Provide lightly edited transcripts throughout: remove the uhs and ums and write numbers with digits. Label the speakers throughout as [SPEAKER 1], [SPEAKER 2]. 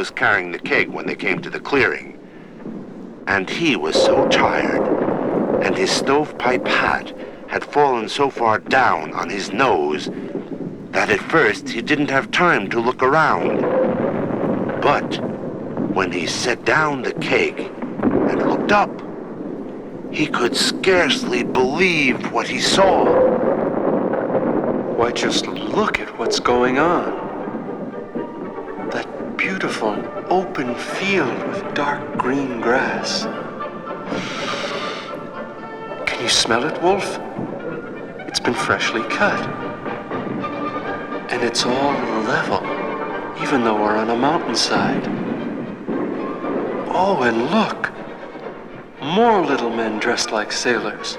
[SPEAKER 1] was carrying the keg when they came to the clearing. And he was so tired, and his stovepipe hat had fallen so far down on his nose that at first he didn't have time to look around. But when he set down the keg and looked up, he could scarcely believe what he saw.
[SPEAKER 2] Why, just look at what's going on. That beautiful open field with dark green grass. Can you smell it, Wolf? It's been freshly cut. And it's all level, even though we're on a mountainside. Oh, and look! More little men dressed like sailors.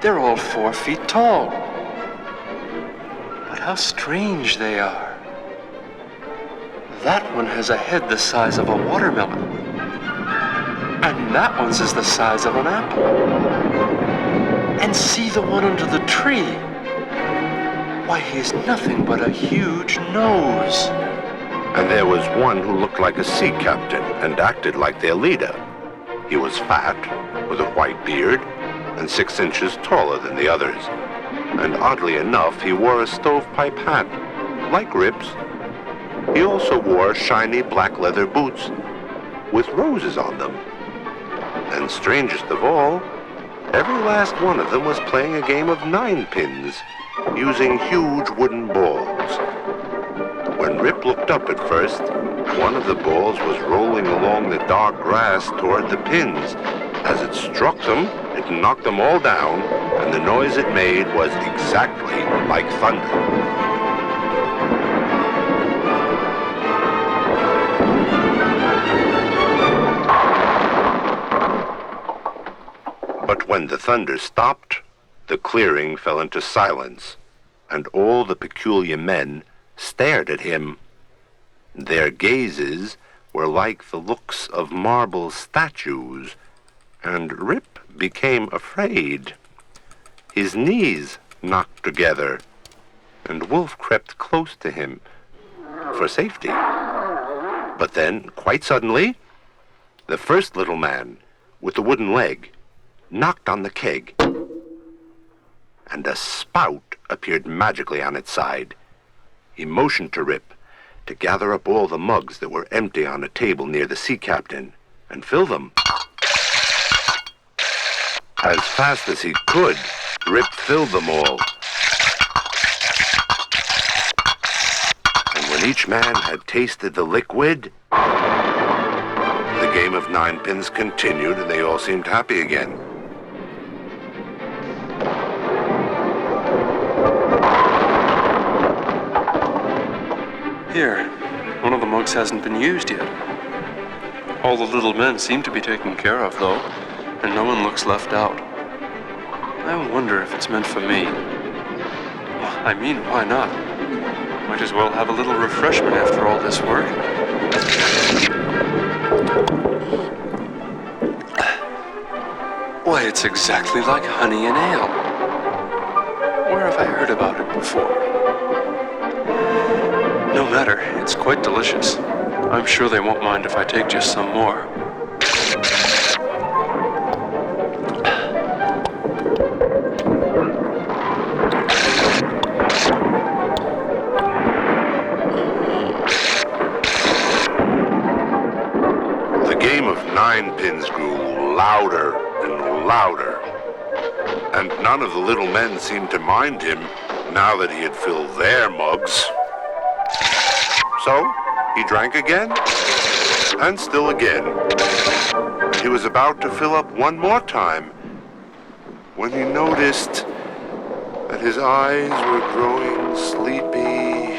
[SPEAKER 2] They're all 4 feet tall. But how strange they are. That one has a head the size of a watermelon. And that one's is the size of an apple. And see the one under the tree. Why, he's nothing but a huge nose.
[SPEAKER 1] And there was one who looked like a sea captain and acted like their leader. He was fat, with a white beard, and 6 inches taller than the others. And oddly enough, he wore a stovepipe hat, like Rip's. He also wore shiny black leather boots, with roses on them. And strangest of all, every last one of them was playing a game of 9 pins, using huge wooden balls. When Rip looked up at first, one of the balls was rolling along the dark grass toward the pins. As it struck them, it knocked them all down, and the noise it made was exactly like thunder. But when the thunder stopped, the clearing fell into silence, and all the peculiar men stared at him. Their gazes were like the looks of marble statues, and Rip became afraid. His knees knocked together, and Wolf crept close to him for safety. But then, quite suddenly, the first little man with the wooden leg knocked on the keg, and a spout appeared magically on its side. He motioned to Rip to gather up all the mugs that were empty on a table near the sea captain and fill them. As fast as he could, Rip filled them all. And when each man had tasted the liquid, the game of 9 pins continued, and they all seemed happy again.
[SPEAKER 2] Here, one of the mugs hasn't been used yet. All the little men seem to be taken care of, though, and no one looks left out. I wonder if it's meant for me. I mean, why not? Might as well have a little refreshment after all this work. Why, it's exactly like honey and ale. Where have I heard about it before? No matter, it's quite delicious. I'm sure they won't mind if I take just some more.
[SPEAKER 1] The game of 9 pins grew louder and louder, and none of the little men seemed to mind him now that he had filled their mugs. So he drank again, and still again. He was about to fill up one more time when he noticed that his eyes were growing sleepy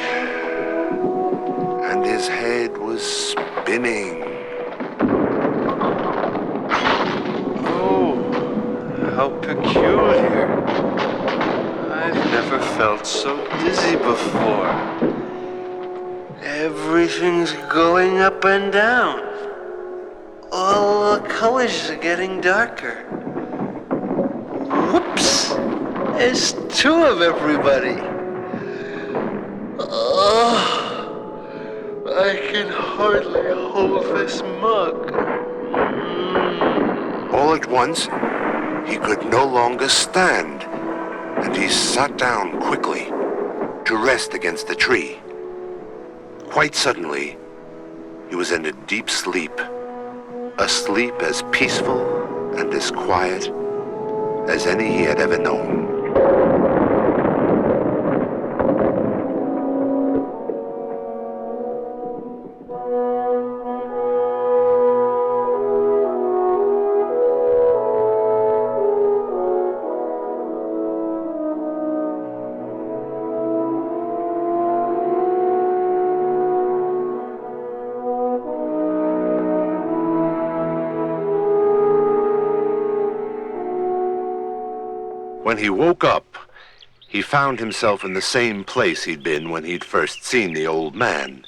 [SPEAKER 1] and his head was spinning.
[SPEAKER 2] Oh, how peculiar. I've never felt so dizzy before. Everything's going up and down. All the colors are getting darker. Whoops! There's 2 of everybody. Oh, I can hardly hold this mug.
[SPEAKER 1] All at once, he could no longer stand, and he sat down quickly to rest against the tree. Quite suddenly, he was in a deep sleep, a sleep as peaceful and as quiet as any he had ever known. When he woke up, he found himself in the same place he'd been when he'd first seen the old man.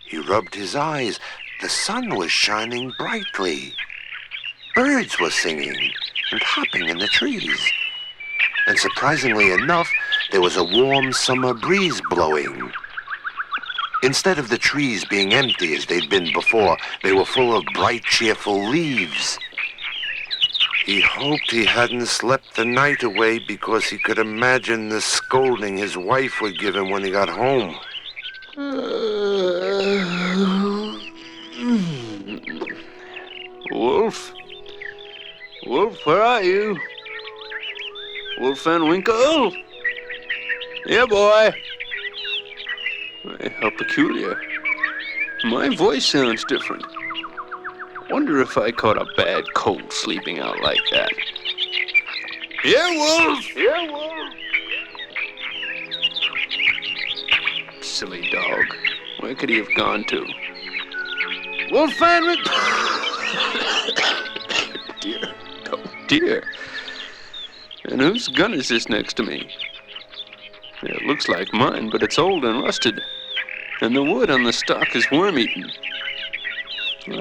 [SPEAKER 1] He rubbed his eyes. The sun was shining brightly. Birds were singing and hopping in the trees. And surprisingly enough, there was a warm summer breeze blowing. Instead of the trees being empty as they'd been before, they were full of bright, cheerful leaves. He hoped he hadn't slept the night away because he could imagine the scolding his wife would give him when he got home.
[SPEAKER 2] Wolf? Wolf, where are you? Wolf and Winkle? Yeah, boy. How peculiar. My voice sounds different. Wonder if I caught a bad cold sleeping out like that. Yeah, Wolf! Yeah, Wolf! Silly dog. Where could he have gone to? Wolf and Winkle! Dear. Oh, dear. And whose gun is this next to me? It looks like mine, but it's old and rusted. And the wood on the stock is worm-eaten.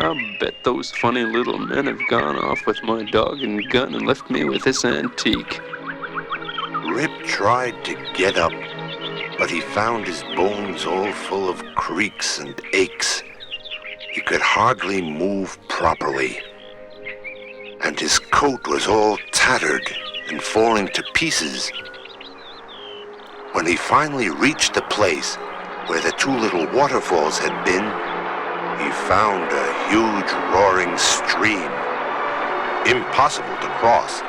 [SPEAKER 2] I'll bet those funny little men have gone off with my dog and gun and left me with this antique.
[SPEAKER 1] Rip tried to get up, but he found his bones all full of creaks and aches. He could hardly move properly. And his coat was all tattered and falling to pieces. When he finally reached the place where the two little waterfalls had been, he found a huge roaring stream, impossible to cross,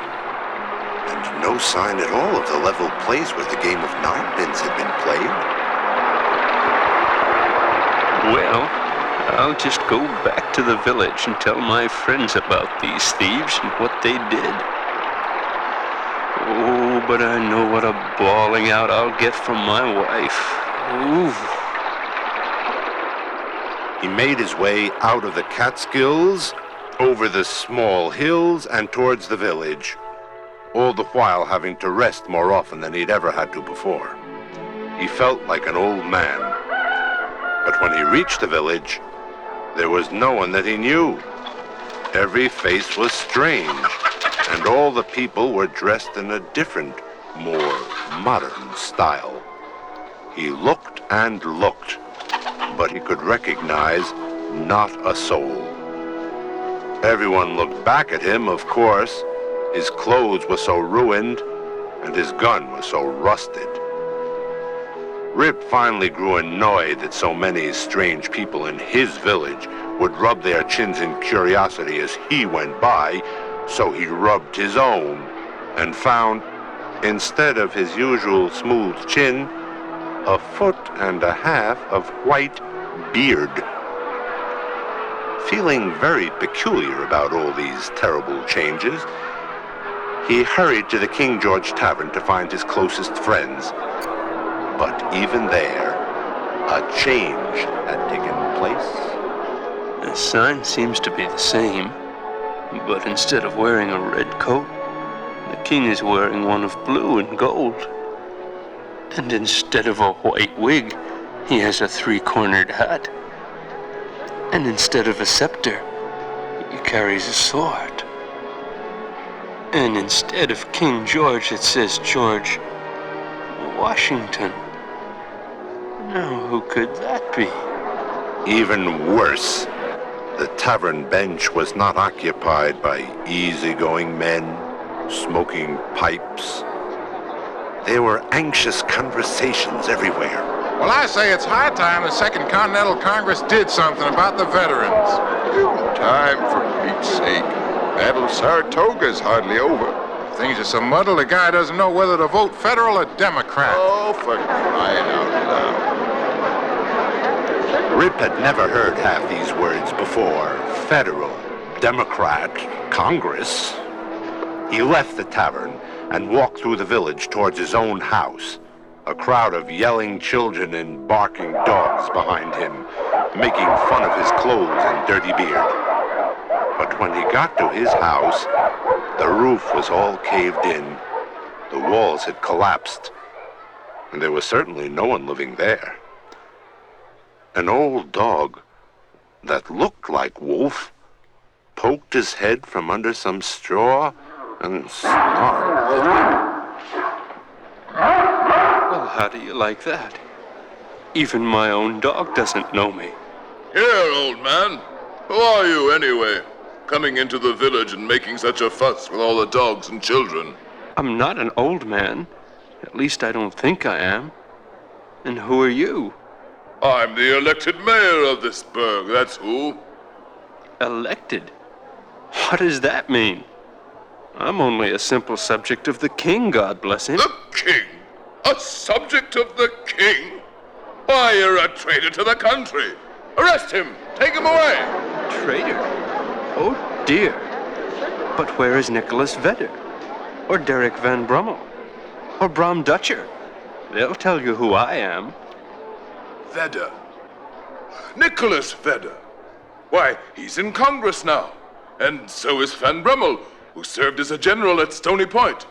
[SPEAKER 1] and no sign at all of the level place where the game of ninepins had been played.
[SPEAKER 2] Well, I'll just go back to the village and tell my friends about these thieves and what they did. Oh, but I know what a bawling out I'll get from my wife. Ooh.
[SPEAKER 1] He made his way out of the Catskills, over the small hills, and towards the village, all the while having to rest more often than he'd ever had to before. He felt like an old man. But when he reached the village, there was no one that he knew. Every face was strange, and all the people were dressed in a different, more modern style. He looked and looked, but he could recognize not a soul. Everyone looked back at him, of course. His clothes were so ruined, and his gun was so rusted. Rip finally grew annoyed that so many strange people in his village would rub their chins in curiosity as he went by, so he rubbed his own and found, instead of his usual smooth chin, a foot and a half of white beard. Feeling very peculiar about all these terrible changes, he hurried to the King George Tavern to find his closest friends. But even there, a change had taken place.
[SPEAKER 2] The sign seems to be the same, but instead of wearing a red coat, the king is wearing one of blue and gold. And instead of a white wig, he has a three-cornered hat. And instead of a scepter, he carries a sword. And instead of King George, it says George Washington. Now, who could that be?
[SPEAKER 1] Even worse, the tavern bench was not occupied by easygoing men smoking pipes. There were anxious conversations everywhere.
[SPEAKER 3] Well, I say it's high time the Second Continental Congress did something about the veterans.
[SPEAKER 4] Time, for Pete's sake. Battle of Saratoga's hardly over.
[SPEAKER 3] Things are so muddled, the guy doesn't know whether to vote federal or Democrat.
[SPEAKER 4] Oh, for crying out loud.
[SPEAKER 1] Rip had never heard half these words before. Federal, Democrat, Congress. He left the tavern and walked through the village towards his own house. A crowd of yelling children and barking dogs behind him, making fun of his clothes and dirty beard. But when he got to his house, the roof was all caved in. The walls had collapsed, and there was certainly no one living there. An old dog that looked like Wolf poked his head from under some straw and snarled at him.
[SPEAKER 2] Well, how do you like that? Even my own dog doesn't know me.
[SPEAKER 4] Here, old man. Who are you, anyway? Coming into the village and making such a fuss with all the dogs and children.
[SPEAKER 2] I'm not an old man. At least I don't think I am. And who are you?
[SPEAKER 4] I'm the elected mayor of this burg, that's who.
[SPEAKER 2] Elected? What does that mean? I'm only a simple subject of the king, God bless him.
[SPEAKER 4] The king? A subject of the king? Why, you're a traitor to the country. Arrest him! Take him away!
[SPEAKER 2] Traitor? Oh, dear. But where is Nicholas Vedder? Or Derek Van Brummel? Or Bram Dutcher? They'll tell you who I am.
[SPEAKER 4] Vedder. Nicholas Vedder. Why, he's in Congress now. And so is Van Brummel, who served as a general at Stony Point.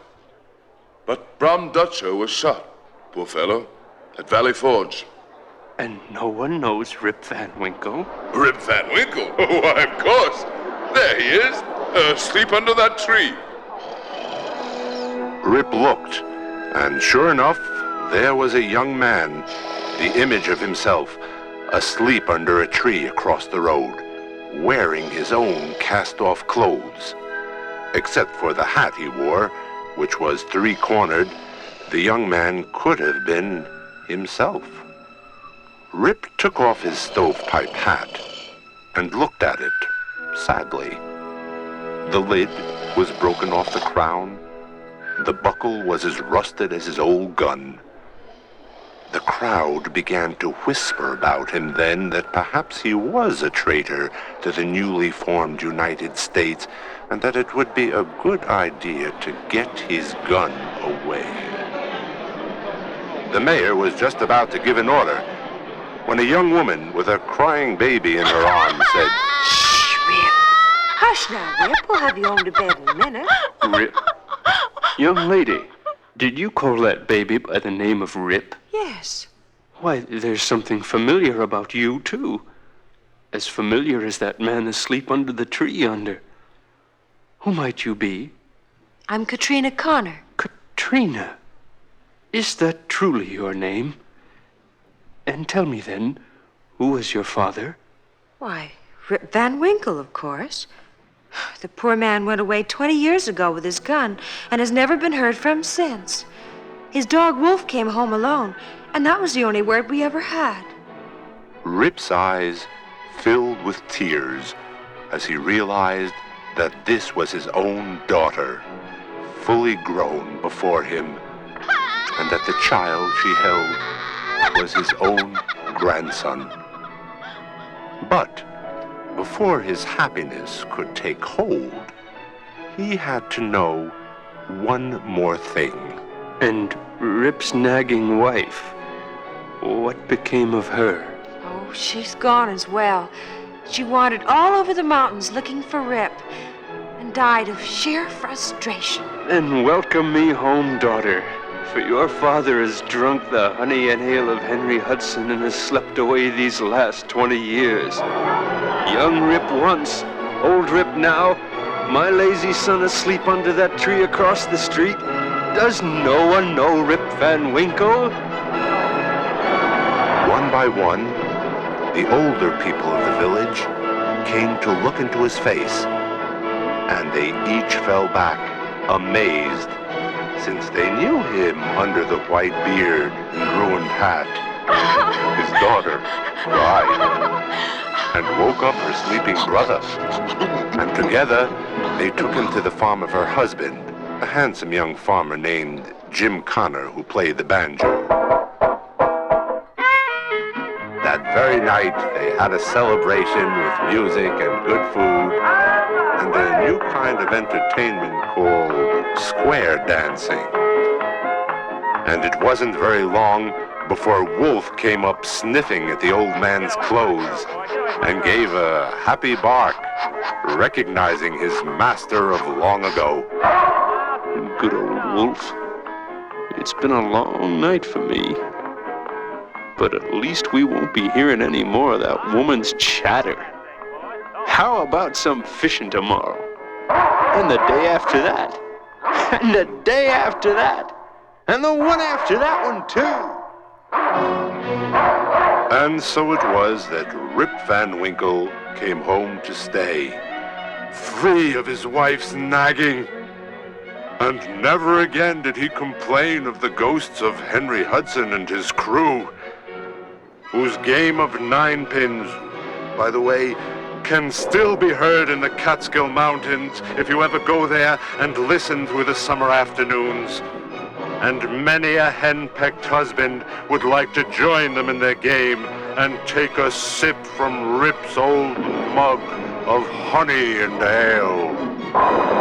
[SPEAKER 4] But Bram Dutcher was shot, poor fellow, at Valley Forge.
[SPEAKER 2] And no one knows Rip Van Winkle?
[SPEAKER 4] Rip Van Winkle? Why, of course. There he is, asleep under that tree.
[SPEAKER 1] Rip looked, and sure enough, there was a young man, the image of himself, asleep under a tree across the road, wearing his own cast-off clothes. Except for the hat he wore, which was three-cornered, the young man could have been himself. Rip took off his stovepipe hat and looked at it sadly. The lid was broken off the crown. The buckle was as rusted as his old gun. The crowd began to whisper about him then that perhaps he was a traitor to the newly formed United States, and that it would be a good idea to get his gun away. The mayor was just about to give an order when a young woman with a crying baby in her arms said,
[SPEAKER 5] "Shh, Rip. Hush now, Rip. We'll have you home to bed in a minute."
[SPEAKER 2] Rip? Young lady, did you call that baby by the name of Rip?
[SPEAKER 5] Yes.
[SPEAKER 2] Why, there's something familiar about you, too. As familiar as that man asleep under the tree yonder. Who might you be?
[SPEAKER 5] I'm Katrina Connor.
[SPEAKER 2] Katrina? Is that truly your name? And tell me then, who was your father?
[SPEAKER 5] Why, Rip Van Winkle, of course. The poor man went away 20 years ago with his gun and has never been heard from since. His dog Wolf came home alone, and that was the only word we ever had.
[SPEAKER 1] Rip's eyes filled with tears as he realized that this was his own daughter, fully grown before him, and that the child she held was his own grandson. But before his happiness could take hold, he had to know one more thing.
[SPEAKER 2] And Rip's nagging wife, what became of her?
[SPEAKER 5] Oh, she's gone as well. She wandered all over the mountains looking for Rip and died of sheer frustration.
[SPEAKER 2] Then welcome me home, daughter, for your father has drunk the honey and ale of Henry Hudson and has slept away these last 20 years. Young Rip once, old Rip now, my lazy son asleep under that tree across the street. Does no one know Rip Van Winkle?
[SPEAKER 1] One by one, the older people of the village came to look into his face, and they each fell back amazed, since they knew him under the white beard and ruined hat. His daughter cried and woke up her sleeping brother, and together they took him to the farm of her husband, a handsome young farmer named Jim Connor, who played the banjo. That very night they had a celebration with music and good food, and a new kind of entertainment called square dancing. And it wasn't very long before Wolf came up sniffing at the old man's clothes and gave a happy bark, recognizing his master of long ago.
[SPEAKER 2] Good old Wolf. It's been a long night for me. But at least we won't be hearing any more of that woman's chatter. How about some fishing tomorrow? And the day after that? And the day after that? And the one after that one, too?
[SPEAKER 1] And so it was that Rip Van Winkle came home to stay, free of his wife's nagging. And never again did he complain of the ghosts of Henry Hudson and his crew, whose game of ninepins, by the way, can still be heard in the Catskill Mountains if you ever go there and listen through the summer afternoons. And many a hen-pecked husband would like to join them in their game and take a sip from Rip's old mug of honey and ale.